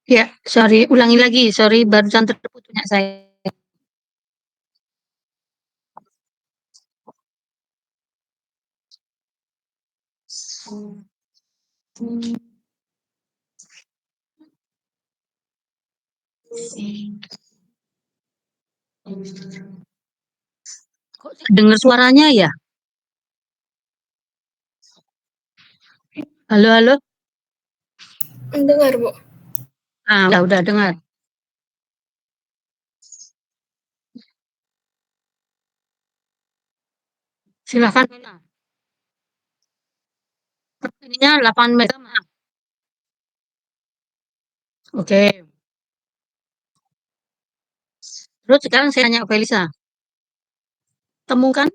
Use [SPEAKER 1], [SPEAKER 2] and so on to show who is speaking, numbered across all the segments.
[SPEAKER 1] Ya, sorry, ulangi lagi. Sorry, barusan terputusnya saya. Kok dengar suaranya ya? Halo, halo.
[SPEAKER 2] Dengar, Bu.
[SPEAKER 1] Udah dengar. Silakan. Ininya 8 mega. Oke. Terus sekarang saya tanya ke Felisa. Temukan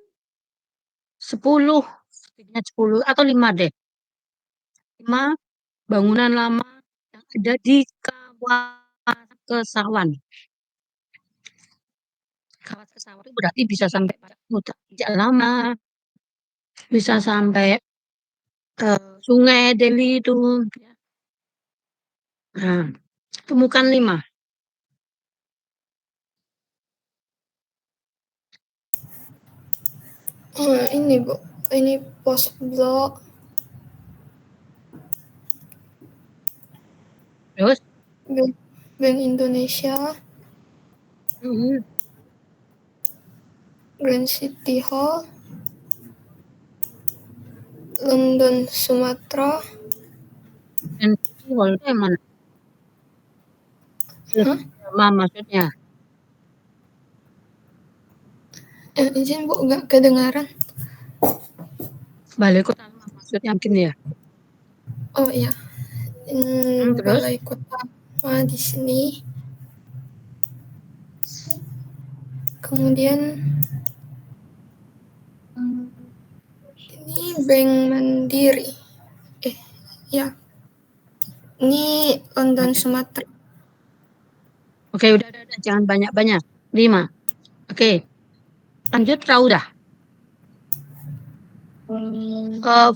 [SPEAKER 1] 10, setidaknya 10 atau 5 deh. 5 bangunan lama yang ada di kawasan Kesawan. Kawasan Kesawan itu berarti bisa sampai pada hutan tidak lama, bisa sampai Sungai Deli itu. Nah, temukan 5.
[SPEAKER 2] Ini, Bu. Ini pos blok,
[SPEAKER 1] Terus,
[SPEAKER 2] Bank Indonesia, Grand City Hall, London Sumatera.
[SPEAKER 1] dan itu yang mana?
[SPEAKER 2] Hah?
[SPEAKER 1] Lama maksudnya.
[SPEAKER 2] Izin, Bu, nggak kedengaran.
[SPEAKER 1] Balai Kota Lama maksudnya mungkin ya.
[SPEAKER 2] Oh iya,
[SPEAKER 1] Terus,
[SPEAKER 2] Balai Kota Lama di sini. Kemudian ini Bank Mandiri. Ya. Ini London Sumatera.
[SPEAKER 1] oke, udah, jangan banyak-banyak. 5. Oke, lanjut Rauda.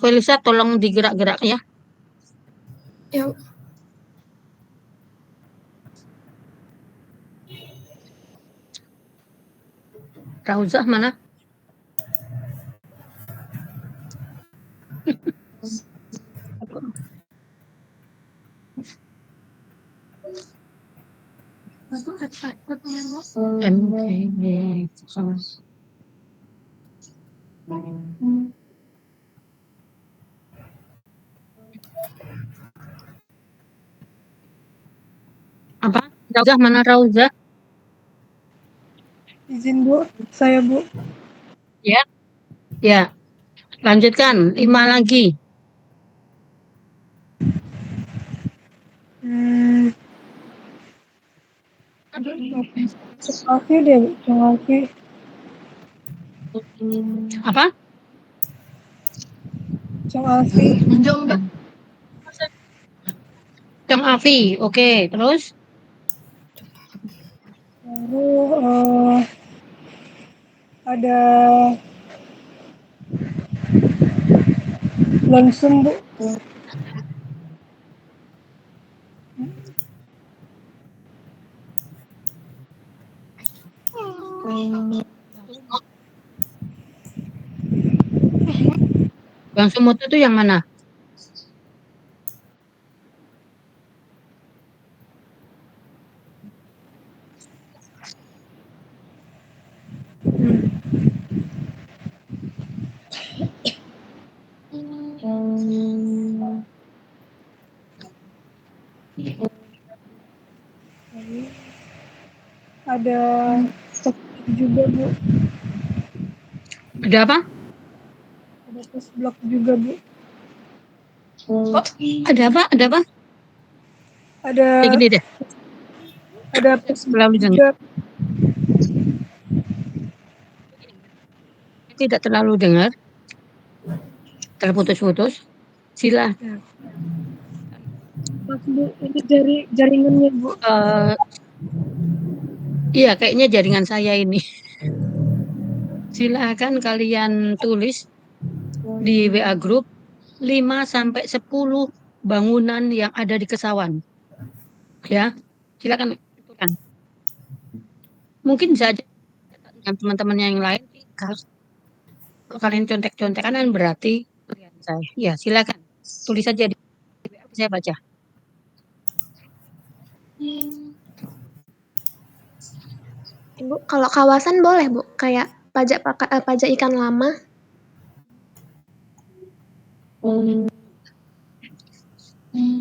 [SPEAKER 1] Felisa tolong digerak-gerak ya.
[SPEAKER 2] Ya.
[SPEAKER 1] Rauzah mana? Apa? Rauzah mana Rauzah?
[SPEAKER 3] Izin Bu, saya Bu.
[SPEAKER 1] Ya, ya. Lanjutkan, 5 lagi.
[SPEAKER 3] Cong Alfi deh Bu, Cong Alfi.
[SPEAKER 1] Apa?
[SPEAKER 3] Cong Alfi.
[SPEAKER 1] Cong Afi, oke. Terus?
[SPEAKER 3] Lalu ada Lonsum Bu.
[SPEAKER 1] Bang Sumoto itu yang mana?
[SPEAKER 3] Ada juga Bu.
[SPEAKER 1] Ada apa?
[SPEAKER 3] Ada pos blok juga Bu.
[SPEAKER 1] Oh, ada apa? Ada apa?
[SPEAKER 3] Ada
[SPEAKER 1] Kayak gini deh.
[SPEAKER 3] ada pos blok
[SPEAKER 1] Terlalu
[SPEAKER 3] juga.
[SPEAKER 1] Tidak terlalu dengar. Terputus-putus. Sila.
[SPEAKER 3] Ya. Mas Bu, ini jaringannya Bu.
[SPEAKER 1] Iya, kayaknya jaringan saya ini. Silakan kalian tulis di WA Group 5 sampai 10 bangunan yang ada di Kesawan. Ya, silakan tuturkan. Mungkin saja dengan teman-teman yang lain kalau kalian contek-contekan kan berarti klien saya. Ya, silakan. Tulis saja di WA saya baca.
[SPEAKER 4] Ibu, kalau kawasan boleh, Bu? Kayak pajak ikan lama?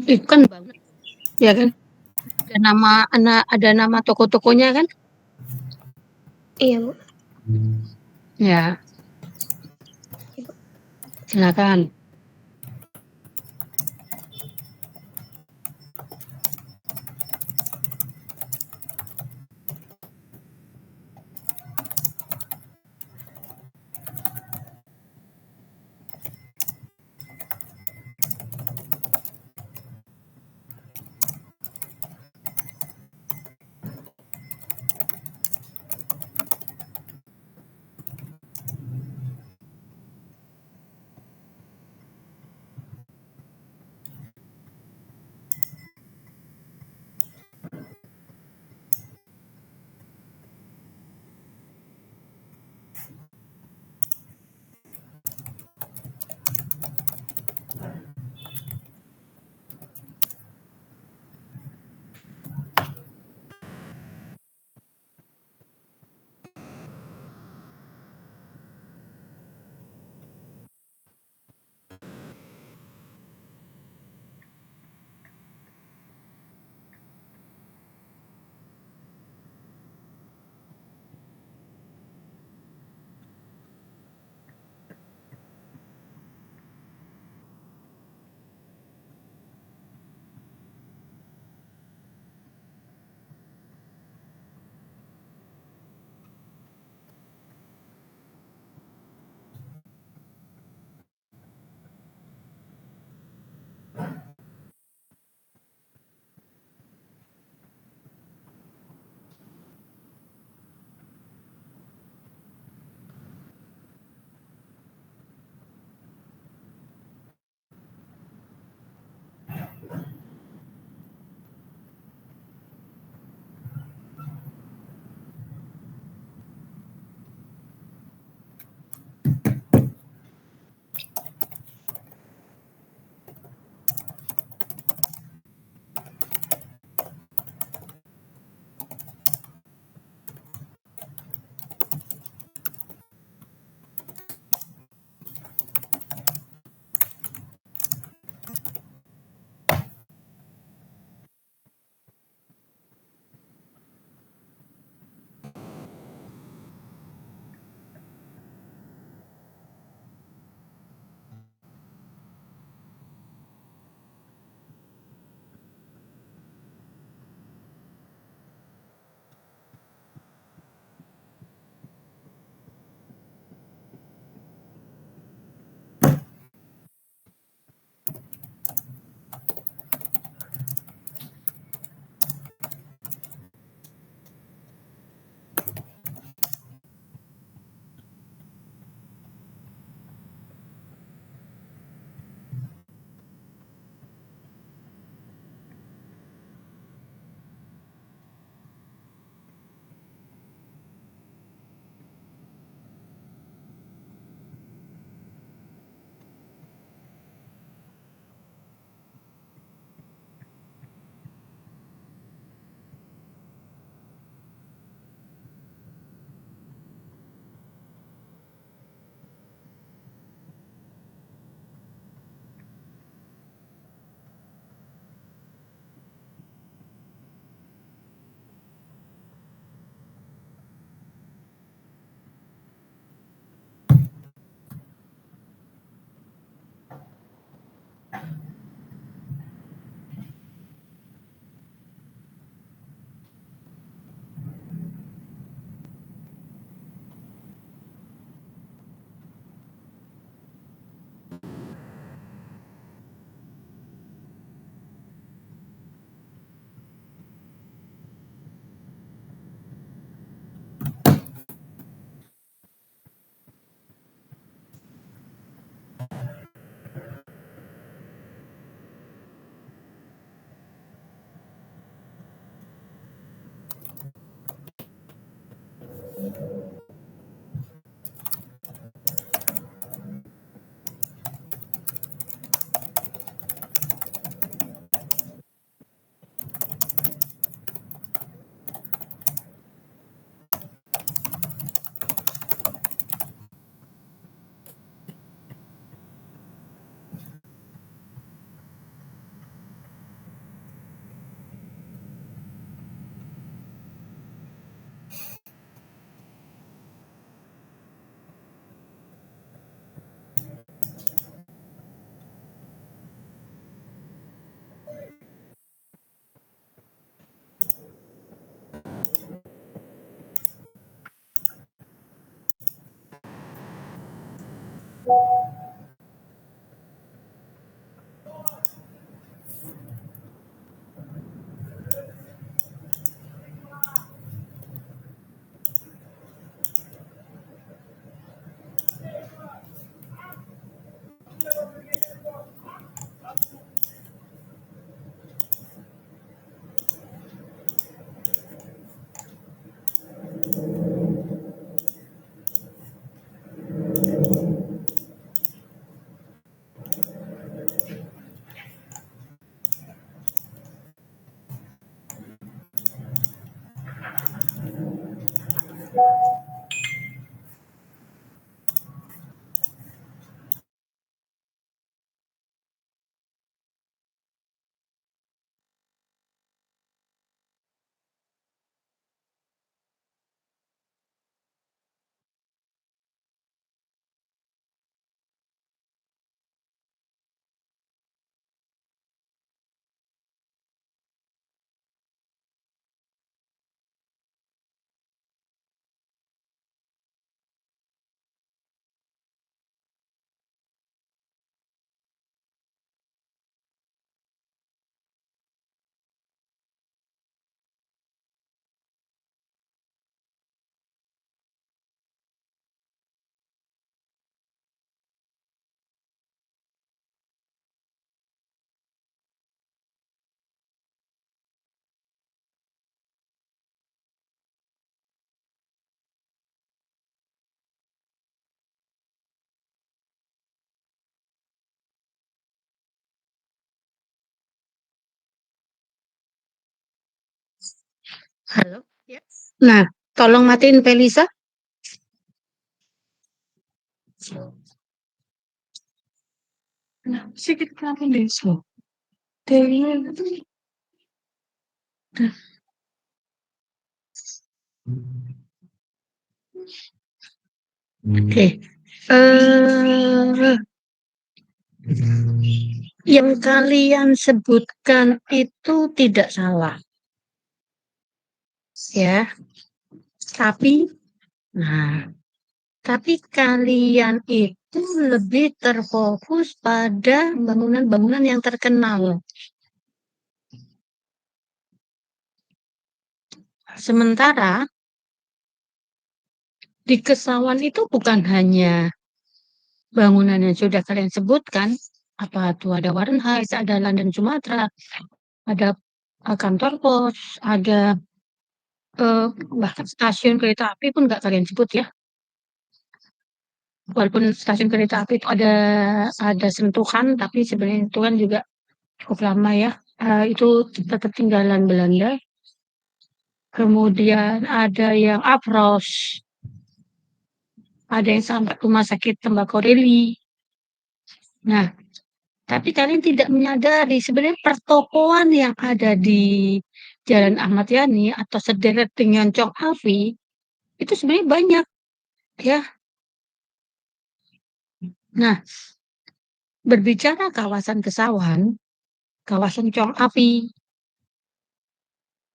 [SPEAKER 1] Itu kan banget. Ya kan? Ada nama toko-tokonya kan?
[SPEAKER 4] Iya, Bu.
[SPEAKER 1] Ya, silakan. Halo? Ya. Nah, tolong matiin Felisa. Nah, sedikit kenapa desa? Oke. Yang kalian sebutkan itu tidak salah. Ya. Tapi kalian itu lebih terfokus pada bangunan-bangunan yang terkenal. Sementara di Kesawan itu bukan hanya bangunan yang sudah kalian sebutkan, apa tuh ada Warren Heights, ada London Sumatera, ada kantor pos, ada bahkan stasiun kereta api pun nggak kalian sebut ya. Walaupun stasiun kereta api itu ada sentuhan, tapi sebenarnya itu kan juga cukup lama ya. Itu tetap tinggalan Belanda. Kemudian ada yang Afros, ada yang sampai rumah sakit Tembakau Reli. Nah, tapi kalian tidak menyadari sebenarnya pertokoan yang ada di Jalan Ahmad Yani atau sederet dengan Chong Afi itu sebenarnya banyak ya. Nah, berbicara kawasan Kesawan, kawasan Chong Afi,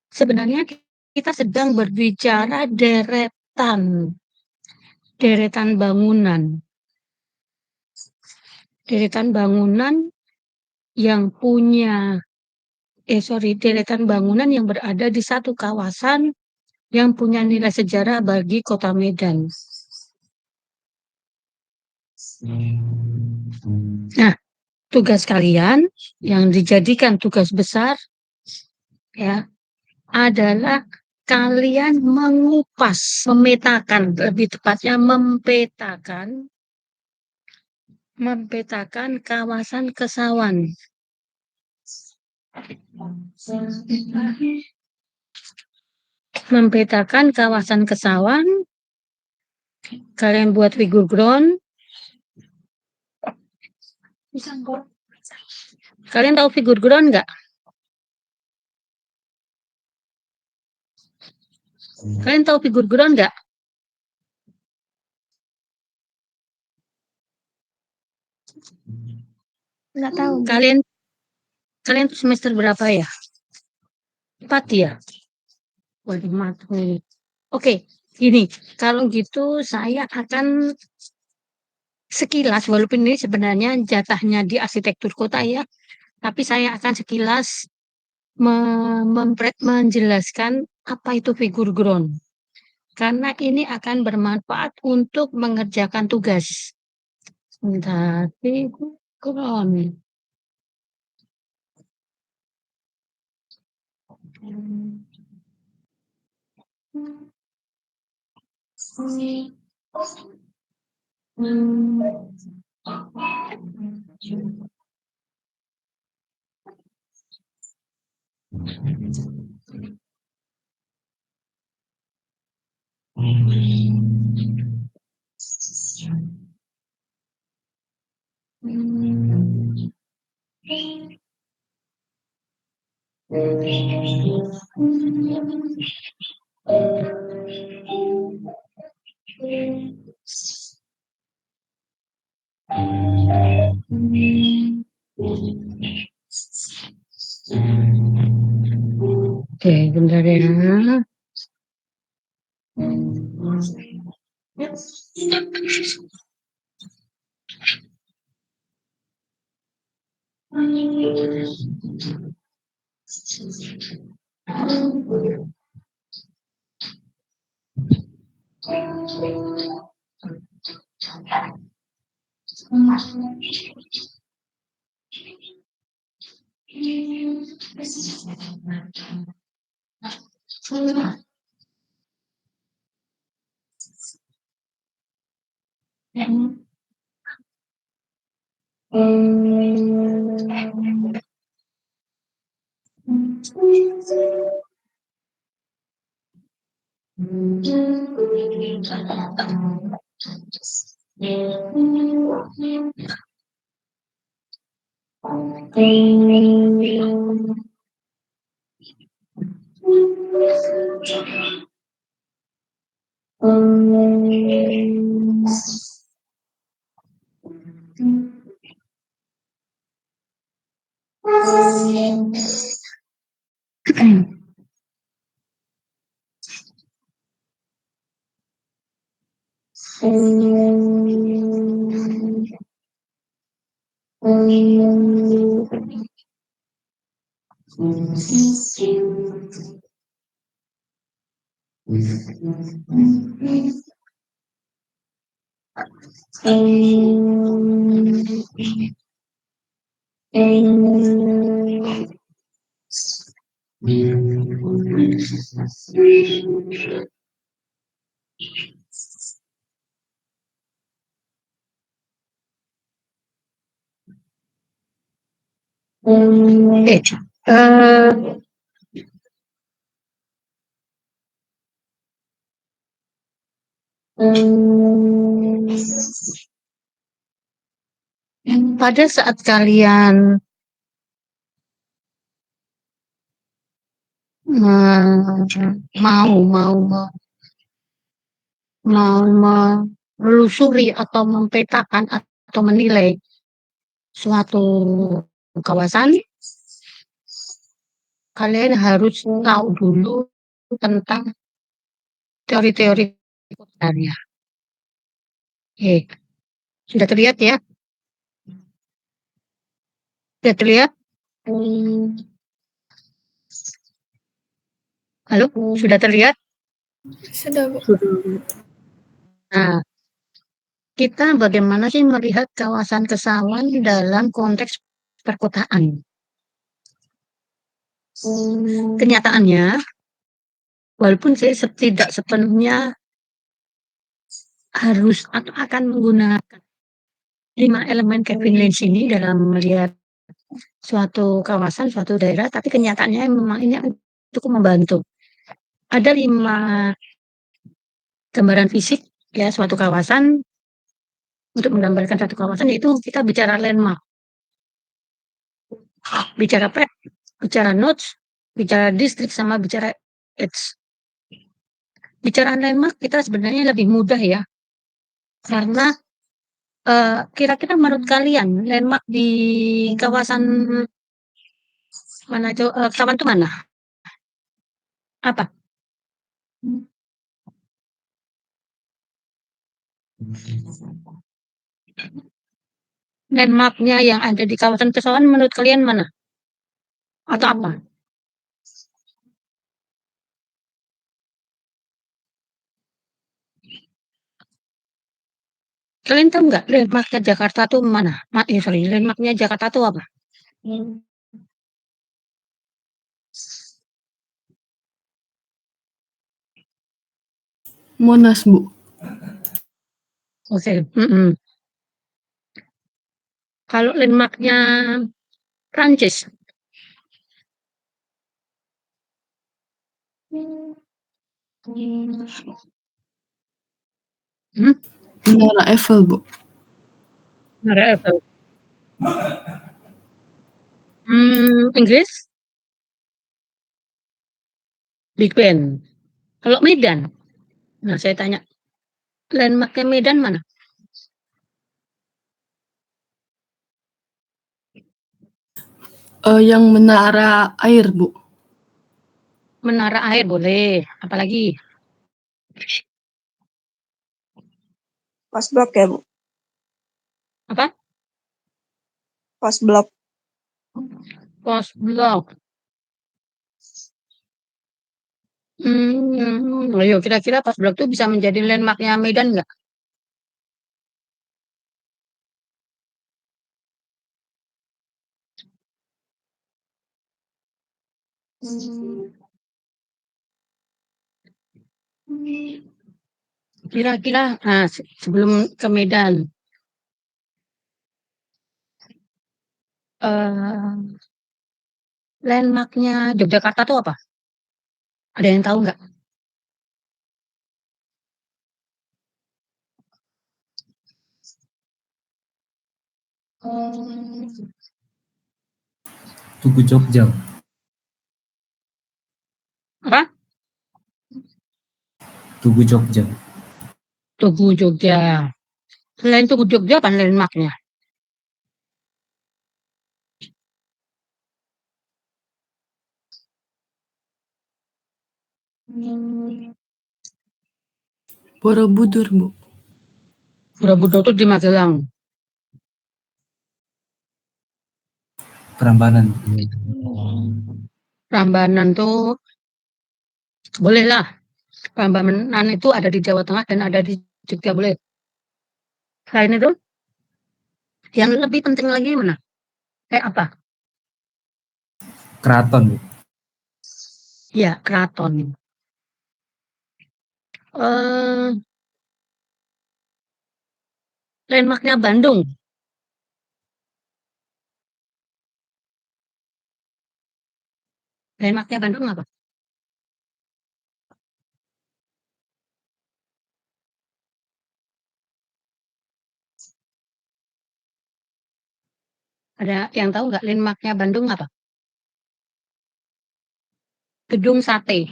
[SPEAKER 1] sebenarnya kita sedang berbicara deretan bangunan. Deretan bangunan yang punya deretan bangunan yang berada di satu kawasan yang punya nilai sejarah bagi Kota Medan. Nah, tugas kalian yang dijadikan tugas besar ya adalah kalian mengupas, memetakan, lebih tepatnya mempetakan kawasan Kesawan. Mempetakan kawasan Kesawan, kalian buat figure ground. Kalian tahu figure ground nggak? Kalian tahu figure ground nggak?
[SPEAKER 4] Nggak tahu.
[SPEAKER 1] Kalian tuh semester berapa ya? 4 ya? Waduh, mati nih. Oke, gini, kalau gitu saya akan sekilas walaupun ini sebenarnya jatahnya di arsitektur kota ya, tapi saya akan sekilas menjelaskan apa itu figur ground. Karena ini akan bermanfaat untuk mengerjakan tugas. Sebentar, figur ground. Oke, bentar ya. Pada saat kalian mau menelusuri atau mempetakan atau menilai suatu kawasan, kalian harus tahu dulu tentang teori-teori sebenarnya. Oke, sudah terlihat ya? Sudah terlihat? Halo, sudah terlihat?
[SPEAKER 2] Sudah, Bu.
[SPEAKER 1] Nah, kita bagaimana sih melihat kawasan Kesawan dalam konteks perkotaan? Kenyataannya, walaupun saya tidak sepenuhnya harus atau akan menggunakan 5 elemen Kevin Lynch ini dalam melihat suatu kawasan, suatu daerah, tapi kenyataannya memang ini cukup membantu. Ada 5 gambaran fisik ya suatu kawasan. Untuk menggambarkan satu kawasan yaitu kita bicara landmark, bicara pet, bicara nodes, bicara distrik, sama bicara edge. Bicara landmark kita sebenarnya lebih mudah ya, karena kira-kira menurut kalian landmark di kawasan mana kawasan itu mana? Apa? Landmark-nya yang ada di kawasan Kesawan menurut kalian mana? Atau apa? Kalian tahu nggak landmark-nya Jakarta tuh mana? Landmark-nya Jakarta tuh apa?
[SPEAKER 2] Monas, Bu.
[SPEAKER 1] Oke. Kalau landmark-nya Prancis,
[SPEAKER 2] Menara Eiffel, Bu.
[SPEAKER 1] Menara Eiffel. Inggris, Big Ben. Kalau Medan, nah saya tanya, landmark-nya Medan mana?
[SPEAKER 2] Yang menara air, Bu.
[SPEAKER 1] Menara air boleh, apalagi?
[SPEAKER 5] Pos blok ya, Bu?
[SPEAKER 1] Apa?
[SPEAKER 5] Pos blok.
[SPEAKER 1] Pos blok. Ayo kira-kira pos blok itu bisa menjadi landmark-nya Medan nggak? Kira-kira, nah, sebelum ke Medan, landmark-nya Yogyakarta itu apa? Ada yang tahu nggak?
[SPEAKER 6] Tugu Jogja.
[SPEAKER 1] Apa?
[SPEAKER 6] Tugu Jogja.
[SPEAKER 1] Tugu Jogja. Selain Tugu Jogja, apa landmark-nya?
[SPEAKER 2] Borobudur, Bu.
[SPEAKER 1] Borobudur itu di Magelang.
[SPEAKER 6] Prambanan.
[SPEAKER 1] Prambanan tuh bolehlah. Prambanan itu ada di Jawa Tengah dan ada di Jogja, boleh. Selain itu, yang lebih penting lagi mana? Kayak apa?
[SPEAKER 6] Keraton, Bu.
[SPEAKER 1] Ya, keraton. Landmark-nya Bandung. Landmark-nya Bandung apa? Ada yang tahu nggak landmark-nya Bandung apa? Gedung Sate.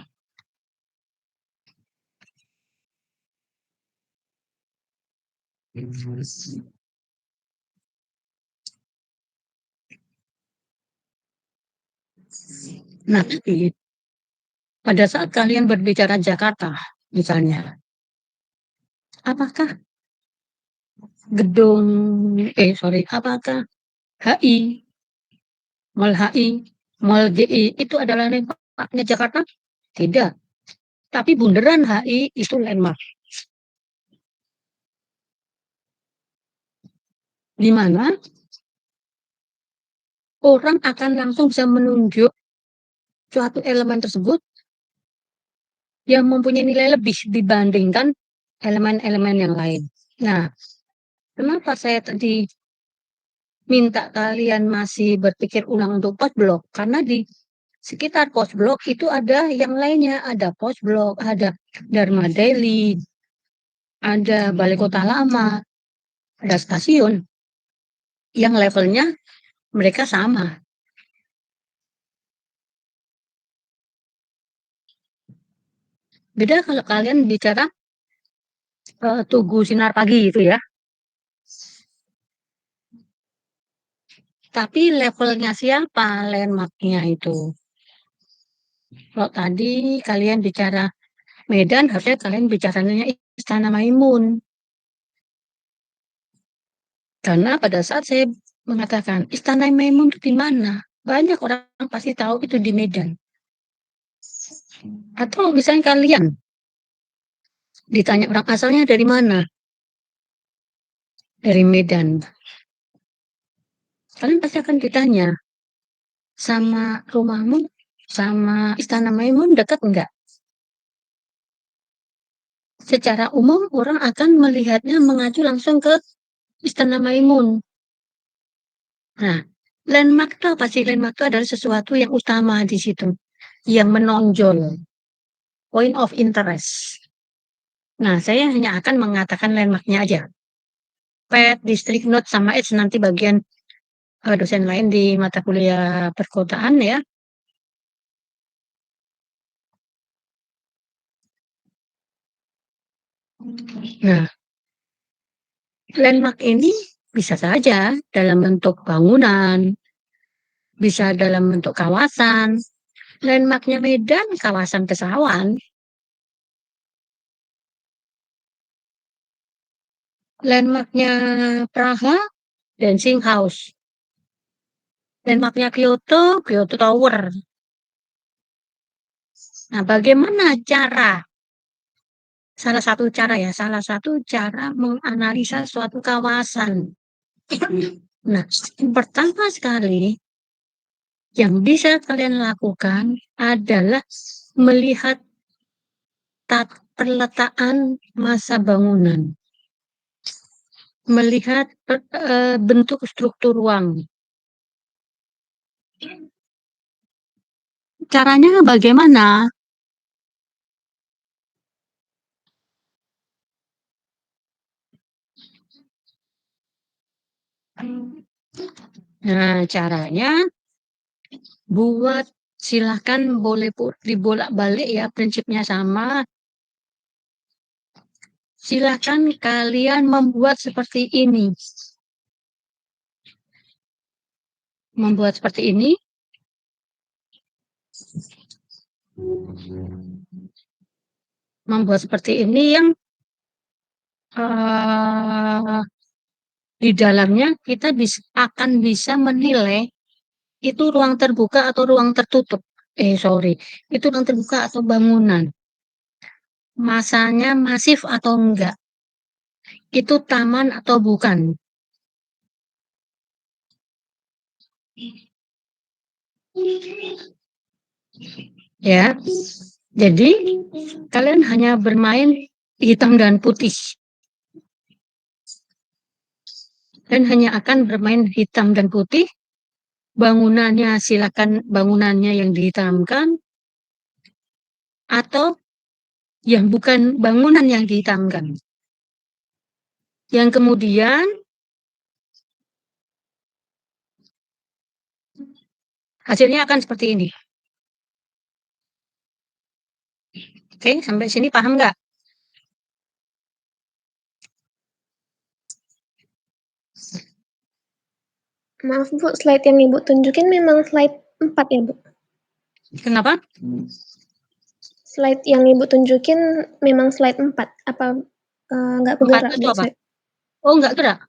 [SPEAKER 1] Nah, tapi pada saat kalian berbicara Jakarta, misalnya, apakah apakah HI, Mall HI, Mall GI itu adalah landmark-nya Jakarta? Tidak. Tapi bundaran HI itu landmark. Di mana orang akan langsung bisa menunjuk suatu elemen tersebut yang mempunyai nilai lebih dibandingkan elemen-elemen yang lain. Nah, kenapa saya tadi minta kalian masih berpikir ulang untuk pos blok? Karena di sekitar pos blok itu ada yang lainnya, ada pos blok, ada Dharma Daily, ada Balai Kota Lama, ada stasiun yang levelnya mereka sama. Beda kalau kalian bicara Tugu Sinar Pagi itu ya. Tapi levelnya siapa landmark-nya itu? Kalau tadi kalian bicara Medan, harusnya kalian bicaranya Istana Maimun. Karena pada saat saya mengatakan, Istana Maimun itu di mana? Banyak orang pasti tahu itu di Medan. Atau misalnya kalian ditanya orang asalnya dari mana? Dari Medan. Kalian pasti akan ditanya, sama rumahmu, sama Istana Maimun dekat enggak? Secara umum orang akan melihatnya mengacu langsung ke Istana Maimun. Nah, landmark itu apa sih? Landmark itu adalah sesuatu yang utama di situ, yang menonjol, point of interest. Nah, saya hanya akan mengatakan landmarknya aja. Pet, district note, sama edge nanti bagian dosen lain di mata kuliah perkotaan ya. Nah, landmark ini bisa saja dalam bentuk bangunan, bisa dalam bentuk kawasan. Landmarknya Medan, kawasan Kesawan. Landmarknya Praha, Dancing House. Landmarknya Kyoto, Kyoto Tower. Nah, bagaimana cara? Salah satu cara menganalisa suatu kawasan. Nah, yang pertama sekali yang bisa kalian lakukan adalah melihat perletaan masa bangunan. Melihat bentuk struktur ruang. Caranya bagaimana? Nah, caranya silahkan boleh dibolak-balik ya, prinsipnya sama. Silahkan kalian membuat seperti ini. Membuat seperti ini. Membuat seperti ini yang di dalamnya kita akan bisa menilai itu ruang terbuka atau ruang tertutup. Itu ruang terbuka atau bangunan. Masanya masif atau enggak. Itu taman atau bukan. Ya, jadi kalian hanya bermain hitam dan putih. Dan hanya akan bermain hitam dan putih. Bangunannya silakan bangunannya yang dihitamkan. Atau yang bukan bangunan yang dihitamkan. Yang kemudian hasilnya akan seperti ini. Oke, sampai sini paham nggak?
[SPEAKER 4] Maaf Bu, slide yang Ibu tunjukin memang slide 4 ya Bu?
[SPEAKER 1] Kenapa?
[SPEAKER 4] Slide yang Ibu tunjukin memang slide 4, apa nggak bergerak Bu slide?
[SPEAKER 1] Oh, nggak gerak?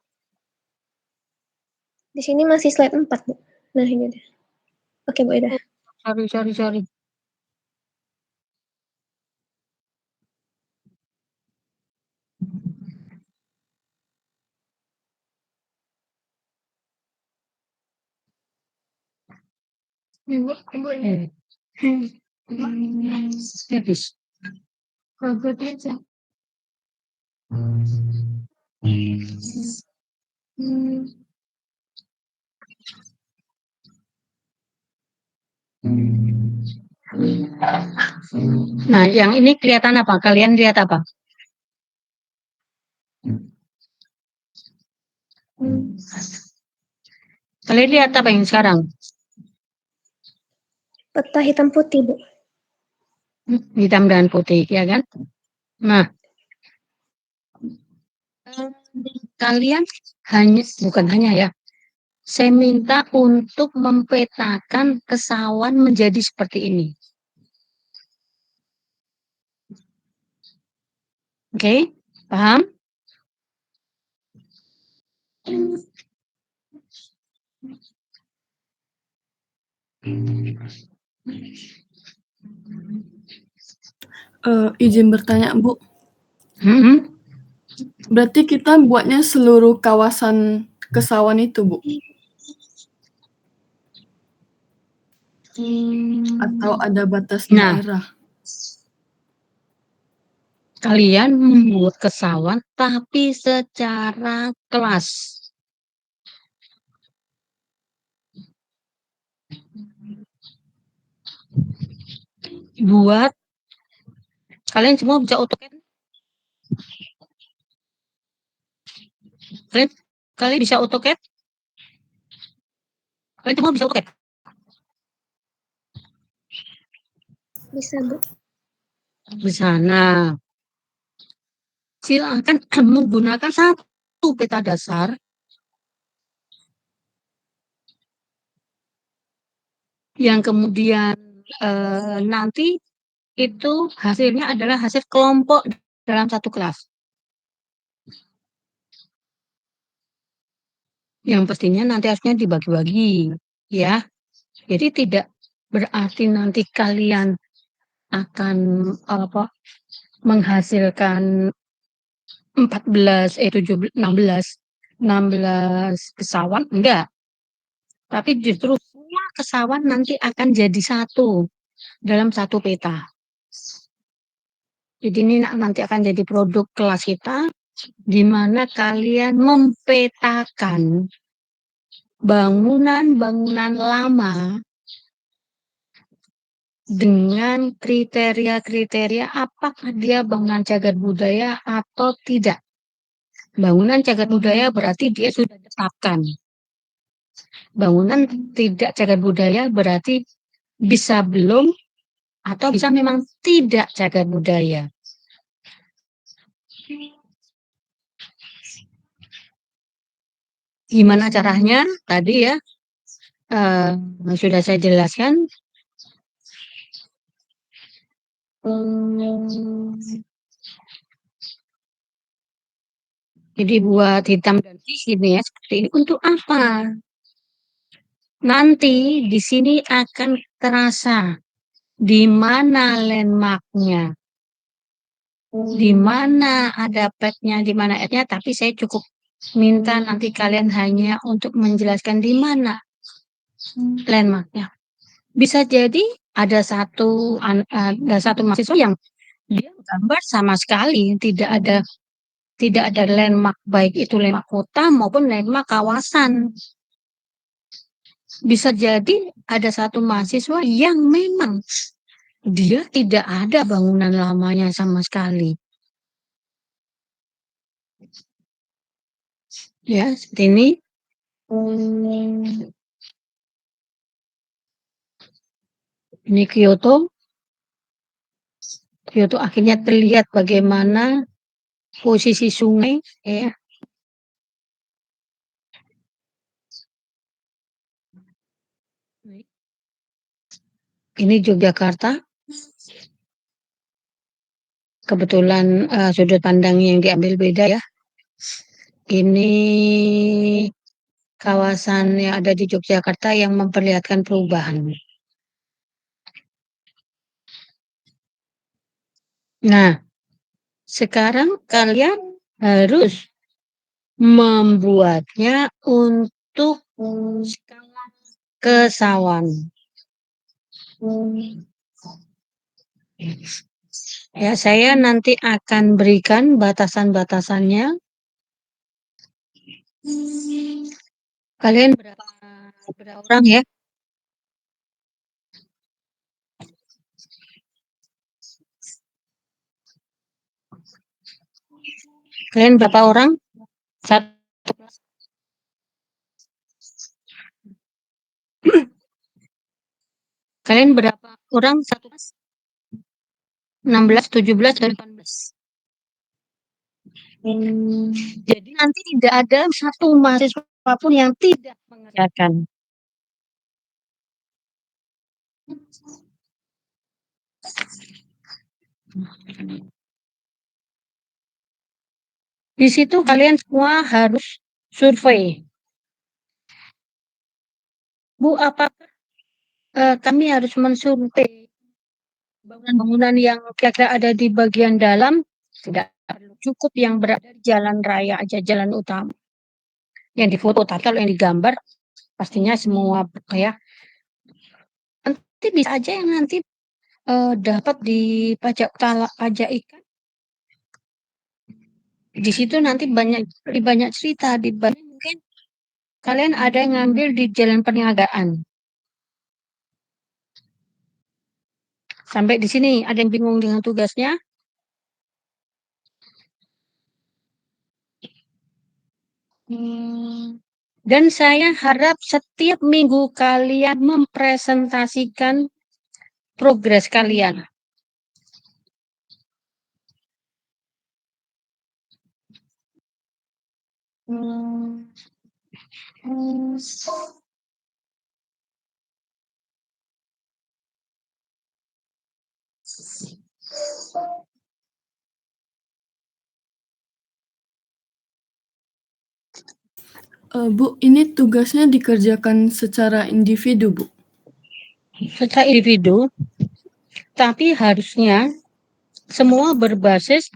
[SPEAKER 4] Di sini masih slide 4 Bu. Nah ini deh. Oke Bu, udah.
[SPEAKER 1] Sorry. Habis. Nah, yang ini kelihatan apa? Kalian lihat apa? Kalian lihat apa yang sekarang?
[SPEAKER 4] Peta hitam putih Bu.
[SPEAKER 1] Hitam dan putih, ya kan? Nah, kalian bukan hanya ya, saya minta untuk mempetakan Kesawan menjadi seperti ini. Oke, paham?
[SPEAKER 7] Izin bertanya, Bu.
[SPEAKER 1] Hmm,
[SPEAKER 7] Berarti kita buatnya seluruh kawasan Kesawan itu, Bu? Atau ada batas
[SPEAKER 1] Nah.
[SPEAKER 7] daerah?
[SPEAKER 1] Kalian membuat Kesawan tapi secara kelas. Buat kalian semua bisa AutoCAD? Kalian bisa AutoCAD? Kalian semua bisa AutoCAD?
[SPEAKER 4] Bisa, Bu.
[SPEAKER 1] Bisa. Nah, silakan menggunakan satu peta dasar yang kemudian nanti itu hasilnya adalah hasil kelompok dalam satu kelas. Yang pastinya nanti harusnya dibagi-bagi, ya. Jadi tidak berarti nanti kalian akan menghasilkan 16 Kesawan, enggak. Tapi justru semua Kesawan nanti akan jadi satu dalam satu peta. Jadi ini nanti akan jadi produk kelas kita, di mana kalian mempetakan bangunan-bangunan lama dengan kriteria-kriteria apakah dia bangunan cagar budaya atau tidak. Bangunan cagar budaya berarti dia sudah ditetapkan. Bangunan tidak cagar budaya berarti bisa belum atau bisa memang tidak cagar budaya. Gimana caranya? Tadi ya sudah saya jelaskan. Jadi buat hitam dan putih ini ya seperti ini. Untuk apa? Nanti di sini akan terasa di mana landmarknya, di mana ada pad-nya, di mana ad-nya. Tapi saya cukup minta nanti kalian hanya untuk menjelaskan di mana landmarknya. Bisa jadi ada satu mahasiswa yang dia gambar sama sekali tidak ada landmark, baik itu landmark kota maupun landmark kawasan. Bisa jadi ada satu mahasiswa yang memang dia tidak ada bangunan lamanya sama sekali. Ya, seperti ini. Ini Kyoto. Kyoto akhirnya terlihat bagaimana posisi sungai, ya. Ini Yogyakarta. Kebetulan sudut pandang yang diambil beda ya. Ini kawasan yang ada di Yogyakarta yang memperlihatkan perubahan. Nah, sekarang kalian harus membuatnya untuk skala Kesawan. Ya, saya nanti akan berikan batasan-batasannya. Kalian berapa orang ya? Kalian berapa orang? Satu. Kalian berapa orang satu kelas? 16, 17, dan 18. Jadi nanti tidak ada satu mahasiswa pun yang tidak mengerjakan. Di situ kalian semua harus survei. Bu, apakah kami harus mensurvei bangunan-bangunan yang kira-kira ada di bagian dalam? Tidak perlu, cukup yang berada di jalan raya aja, jalan utama. Yang difoto, tapi kalau yang digambar pastinya semua ya. Nanti bisa aja yang nanti dapat di pajak ikan. Di situ nanti banyak cerita, dibanding mungkin kalian ada yang ngambil di jalan perniagaan. Sampai di sini ada yang bingung dengan tugasnya? Dan saya harap setiap minggu kalian mempresentasikan progres kalian.
[SPEAKER 7] Bu, ini tugasnya dikerjakan secara individu, Bu.
[SPEAKER 1] Secara individu, tapi harusnya semua berbasis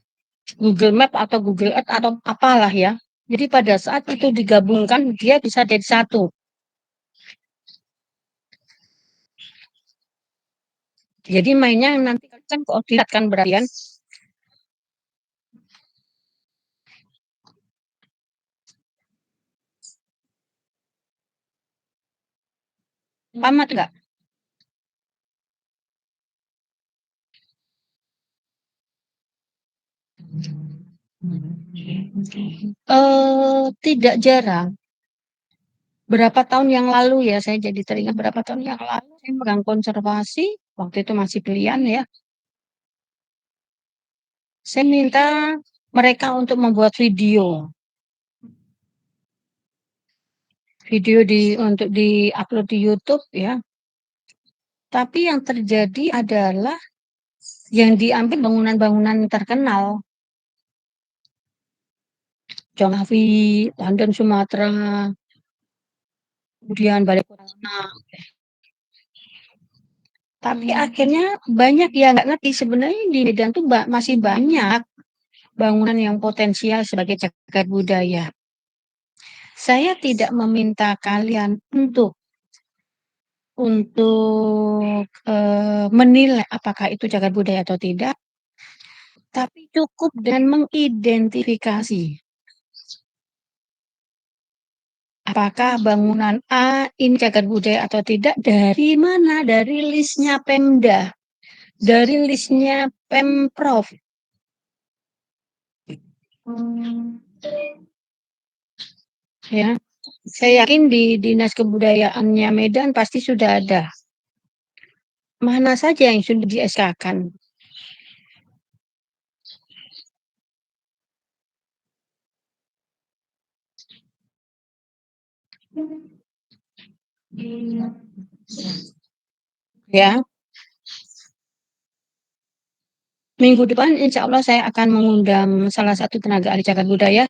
[SPEAKER 1] Google Map atau Google Earth atau apalah ya. Jadi pada saat itu digabungkan, dia bisa jadi satu. Jadi mainnya nanti kan koordinat kan berarti kan. Paham enggak? Tidak jarang. Berapa tahun yang lalu ya, saya jadi teringat berapa tahun yang lalu saya megang konservasi, waktu itu masih pilihan ya. Saya minta mereka untuk membuat video. Video untuk di-upload di YouTube ya. Tapi yang terjadi adalah yang diambil bangunan-bangunan terkenal. Jongawi, London, Sumatera, kemudian Balikpapan. Tapi akhirnya banyak yang nggak ngerti sebenarnya di Medan tuh masih banyak bangunan yang potensial sebagai cagar budaya. Saya tidak meminta kalian untuk menilai apakah itu cagar budaya atau tidak, tapi cukup dengan mengidentifikasi apakah bangunan A ini cagar budaya atau tidak, dari mana? Dari listnya Pemda, dari listnya Pemprov. Ya, saya yakin di Dinas Kebudayaannya Medan pasti sudah ada. Mana saja yang sudah di-SK-kan? Ya. Minggu depan insya Allah saya akan mengundang salah satu tenaga ahli cagar budaya,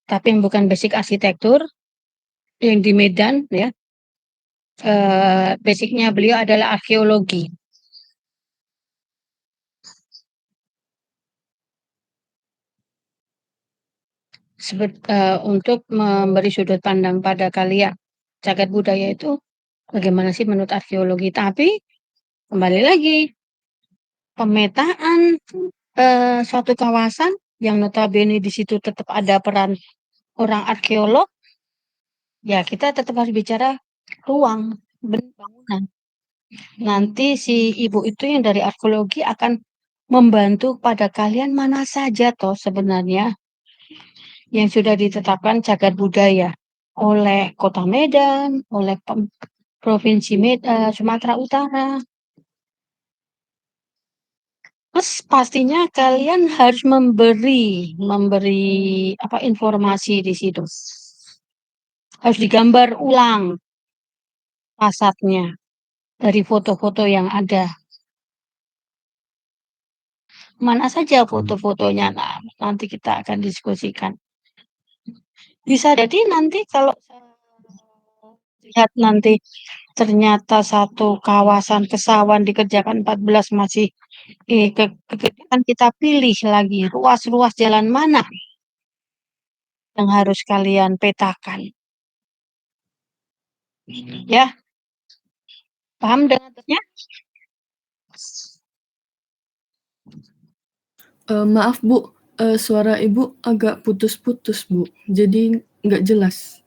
[SPEAKER 1] tapi yang bukan basic arsitektur, yang di Medan ya. Basicnya beliau adalah arkeologi. Untuk memberi sudut pandang pada kalian. Cagar budaya itu bagaimana sih menurut arkeologi? Tapi kembali lagi, pemetaan suatu kawasan yang notabene di situ tetap ada peran orang arkeolog, ya kita tetap harus bicara ruang bangunan. Nanti si ibu itu yang dari arkeologi akan membantu pada kalian mana saja toh sebenarnya yang sudah ditetapkan cagar budaya oleh Kota Medan, oleh Provinsi Sumatera Utara. Terus pastinya kalian harus memberi informasi di situ. Harus digambar ulang fasadnya dari foto-foto yang ada. Mana saja foto-fotonya? Nah, nanti kita akan diskusikan. Bisa jadi nanti kalau lihat nanti ternyata satu kawasan Kesawan dikerjakan 14 masih kegedean, kita pilih lagi ruas-ruas jalan mana yang harus kalian petakan. Ya, paham dengannya?
[SPEAKER 7] Maaf Bu, suara Ibu agak putus-putus Bu, jadi nggak jelas.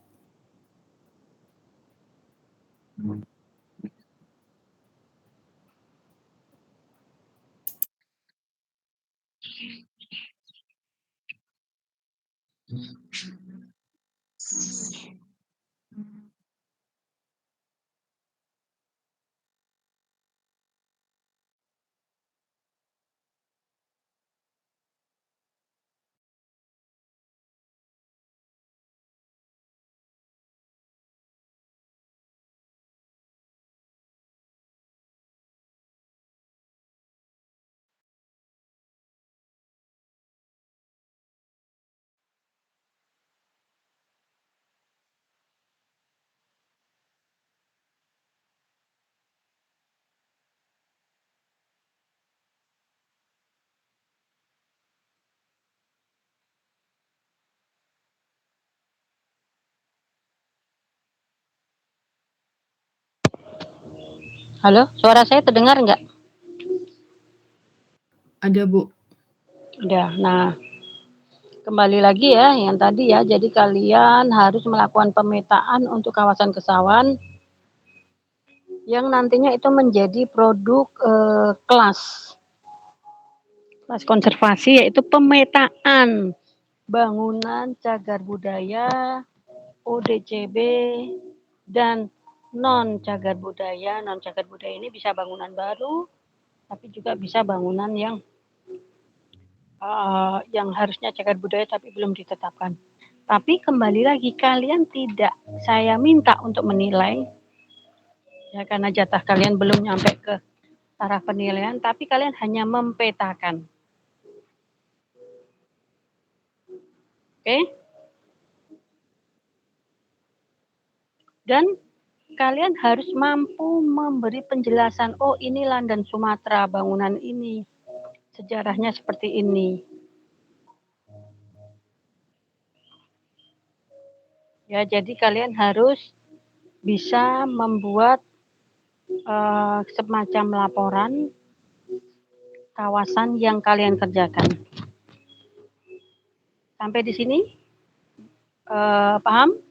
[SPEAKER 1] Halo, suara saya terdengar nggak?
[SPEAKER 7] Ada Bu.
[SPEAKER 1] Udah, nah kembali lagi ya yang tadi ya, jadi kalian harus melakukan pemetaan untuk kawasan Kesawan yang nantinya itu menjadi produk kelas konservasi, yaitu pemetaan bangunan cagar budaya, ODCB, dan non cagar budaya. Non cagar budaya ini bisa bangunan baru, tapi juga bisa bangunan yang harusnya cagar budaya tapi belum ditetapkan. Tapi kembali lagi, kalian tidak saya minta untuk menilai, ya karena jatah kalian belum nyampe ke taraf penilaian, tapi kalian hanya mempetakan. Oke? Dan kalian harus mampu memberi penjelasan, oh ini Landan Sumatera, bangunan ini, sejarahnya seperti ini. Ya, jadi kalian harus bisa membuat semacam laporan kawasan yang kalian kerjakan. Sampai di sini paham?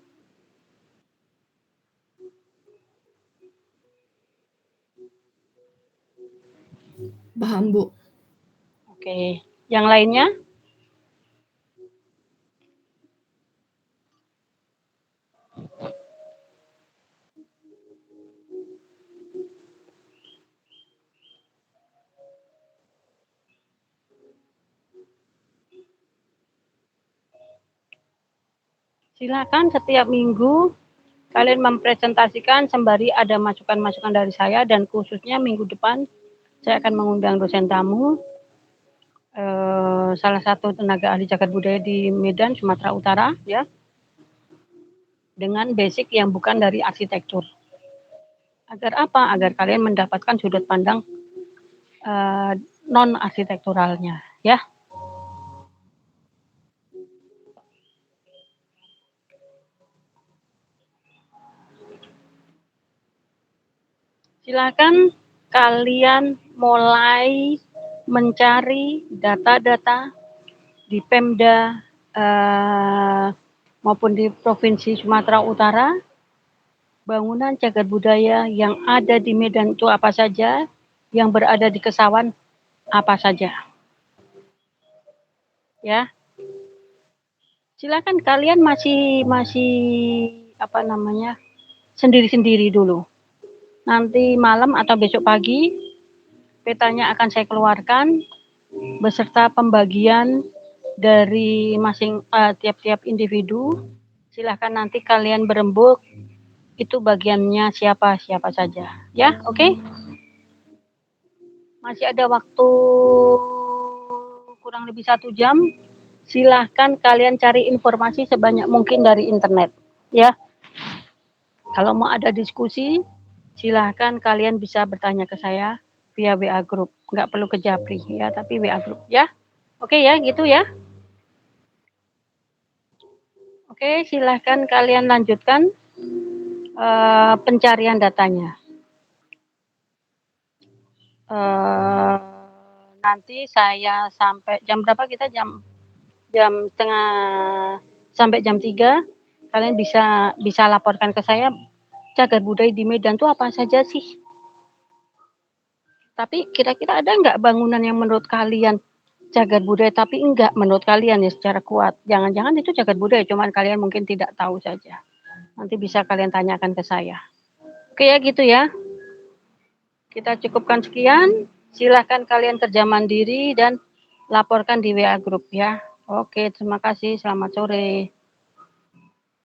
[SPEAKER 7] Paham Bu.
[SPEAKER 1] Oke, yang lainnya? Silakan setiap minggu kalian mempresentasikan sembari ada masukan-masukan dari saya, dan khususnya minggu depan saya akan mengundang dosen tamu, salah satu tenaga ahli cagar budaya di Medan, Sumatera Utara, ya, dengan basic yang bukan dari arsitektur. Agar apa? Agar kalian mendapatkan sudut pandang non arsitekturalnya, ya. Silakan kalian mulai mencari data-data di Pemda maupun di Provinsi Sumatera Utara, bangunan cagar budaya yang ada di Medan itu apa saja, yang berada di Kesawan apa saja. Ya. Silakan kalian masih sendiri-sendiri dulu. Nanti malam atau besok pagi petanya akan saya keluarkan beserta pembagian dari tiap-tiap individu. Silahkan nanti kalian berembuk itu bagiannya siapa saja, ya. Oke? Masih ada waktu kurang lebih 1 jam silahkan kalian cari informasi sebanyak mungkin dari internet, ya. Kalau mau ada diskusi, silahkan kalian bisa bertanya ke saya via WA Group. Nggak perlu ke Japri, ya, tapi WA Group, ya. Oke ya, gitu ya. Oke, silahkan kalian lanjutkan pencarian datanya. Nanti saya sampai jam berapa kita jam setengah sampai jam 3 kalian bisa laporkan ke saya cagar budaya di Medan itu apa saja sih. Tapi kira-kira ada nggak bangunan yang menurut kalian cagar budaya tapi enggak menurut kalian ya secara kuat. Jangan-jangan itu cagar budaya cuman kalian mungkin tidak tahu saja. Nanti bisa kalian tanyakan ke saya. Oke ya gitu ya. Kita cukupkan sekian. Silahkan kalian kerja mandiri dan laporkan di WA Group ya. Oke, terima kasih. Selamat sore.